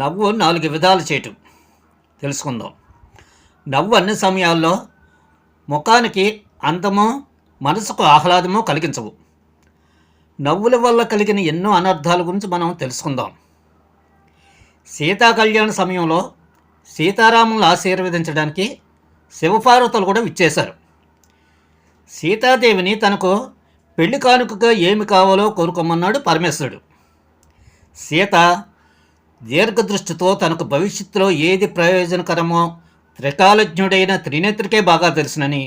నవ్వు 4 విధాలు చేయటం తెలుసుకుందాం. నవ్వు అన్ని సమయాల్లో ముఖానికి అందము, మనసుకు ఆహ్లాదము కలిగించవు. నవ్వుల వల్ల కలిగిన ఎన్నో అనర్థాల గురించి మనం తెలుసుకుందాం. సీతా కళ్యాణ సమయంలో సీతారాములను ఆశీర్వదించడానికి శివపార్వతులు కూడా విచ్చేశారు. సీతాదేవిని తనకు పెళ్లి కానుకగా ఏమి కావాలో కోరుకోమన్నాడు పరమేశ్వరుడు. సీత దీర్ఘదృష్టితో తనకు భవిష్యత్తులో ఏది ప్రయోజనకరమో త్రికాలజ్ఞుడైన త్రినేత్రికే బాగా తెలుసునని,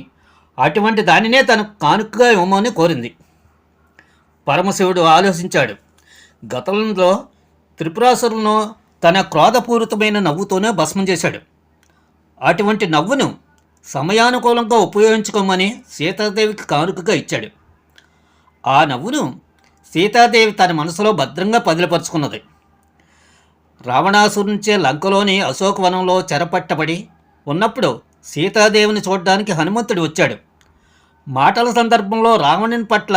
అటువంటి దానినే తనకు కానుకగా ఇవ్వమని కోరింది. పరమశివుడు ఆలోచించాడు. గతంలో త్రిపురాసురులను తన క్రోధపూరితమైన నవ్వుతోనే భస్మం చేశాడు. అటువంటి నవ్వును సమయానుకూలంగా ఉపయోగించుకోమని సీతాదేవికి కానుకగా ఇచ్చాడు. ఆ నవ్వును సీతాదేవి తన మనసులో భద్రంగా పదిలపరుచుకున్నది. రావణాసురు నుంచే లంకలోని అశోకవనంలో చెరపట్టబడి ఉన్నప్పుడు సీతాదేవిని చూడడానికి హనుమంతుడు వచ్చాడు. మాటల సందర్భంలో రావణుని పట్ల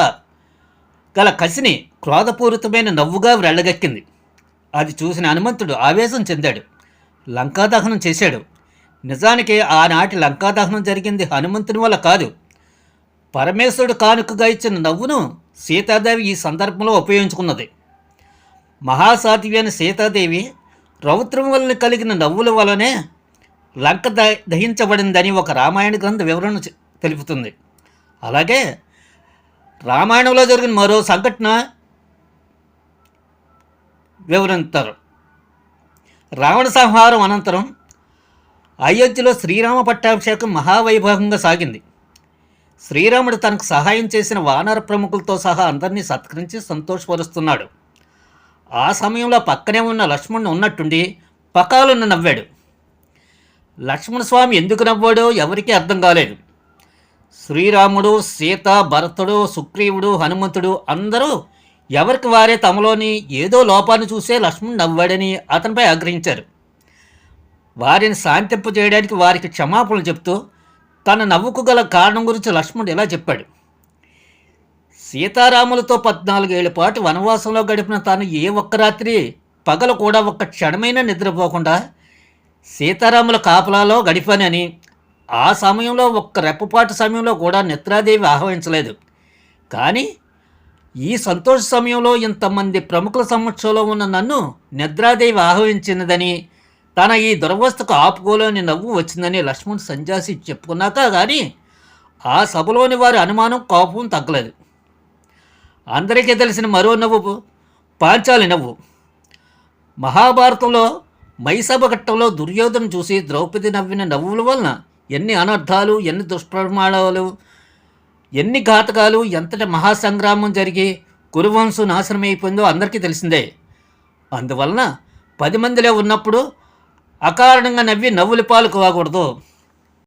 గల కసిని క్రోధపూరితమైన నవ్వుగా వెళ్ళగక్కింది. అది చూసిన హనుమంతుడు ఆవేశం చెందాడు. లంకాదహనం చేశాడు. నిజానికి ఆనాటి లంకాదహనం జరిగింది హనుమంతుని వల్ల కాదు. పరమేశ్వరుడు కానుకగా ఇచ్చిన నవ్వును సీతాదేవి ఈ సందర్భంలో ఉపయోగించుకున్నది. మహాసాధ్వి అయిన సీతాదేవి రౌద్రం వలన కలిగిన నవ్వుల వలనే లంక దహించబడిందని ఒక రామాయణ గ్రంథ వివరణ తెలుపుతుంది. అలాగే రామాయణంలో జరిగిన మరో సంఘటన వివరిస్తారు. రావణ సంహారం అనంతరం అయోధ్యలో శ్రీరామ పట్టాభిషేకం మహావైభవంగా సాగింది. శ్రీరాముడు తనకు సహాయం చేసిన వానర ప్రముఖులతో సహా అందరినీ సత్కరించి సంతోషపరుస్తున్నాడు. ఆ సమయంలో పక్కనే ఉన్న లక్ష్మణుడు ఉన్నట్టుండి పకాలను నవ్వాడు. లక్ష్మణస్వామి ఎందుకు నవ్వాడో ఎవరికీ అర్థం కాలేదు. శ్రీరాముడు, సీత, భరతుడు, సుగ్రీవుడు, హనుమంతుడు అందరూ ఎవరికి వారే తమలోని ఏదో లోపాన్ని చూసే లక్ష్మణుడు నవ్వాడని అతనిపై ఆగ్రహించారు. వారిని శాంతింపజేయడానికి వారికి క్షమాపణలు చెప్తూ తన నవ్వుకు గల కారణం గురించి లక్ష్మణుడు ఇలా చెప్పాడు. సీతారాములతో 14 ఏళ్ల పాటు వనవాసంలో గడిపిన తాను ఏ ఒక్క రాత్రి పగలు కూడా ఒక్క క్షణమైనా నిద్రపోకుండా సీతారాముల కాపలాలో గడిపానని, ఆ సమయంలో ఒక్క రెప్పపాటు సమయంలో కూడా నిద్రాదేవి ఆహ్వానించలేదు. కానీ ఈ సంతోష సమయంలో ఇంతమంది ప్రముఖుల సమక్షంలో ఉన్న నన్ను నిద్రాదేవి ఆహ్వానించినదని, తన ఈ దురవస్థకు ఆపుకోలేని నవ్వు వచ్చిందని లక్ష్మణుడు సంజాసి చెప్పుకున్నాక కానీ ఆ సభలోని వారి అనుమానం, కోపం తగ్గలేదు. అందరికీ తెలిసిన మరో నవ్వు పాంచాలి నవ్వు. మహాభారతంలో మైసభ ఘట్టంలో దుర్యోధన చూసి ద్రౌపది నవ్విన నవ్వుల వలన ఎన్ని అనర్థాలు, ఎన్ని దుష్ప్రమాణాలు, ఎన్ని ఘాతకాలు, ఎంతటి మహాసంగ్రామం జరిగి కురువంశం నాశనమైపోయిందో అందరికీ తెలిసిందే. అందువలన 10 మందిలో ఉన్నప్పుడు అకారణంగా నవ్వి నవ్వుల పాలు కాకూడదు.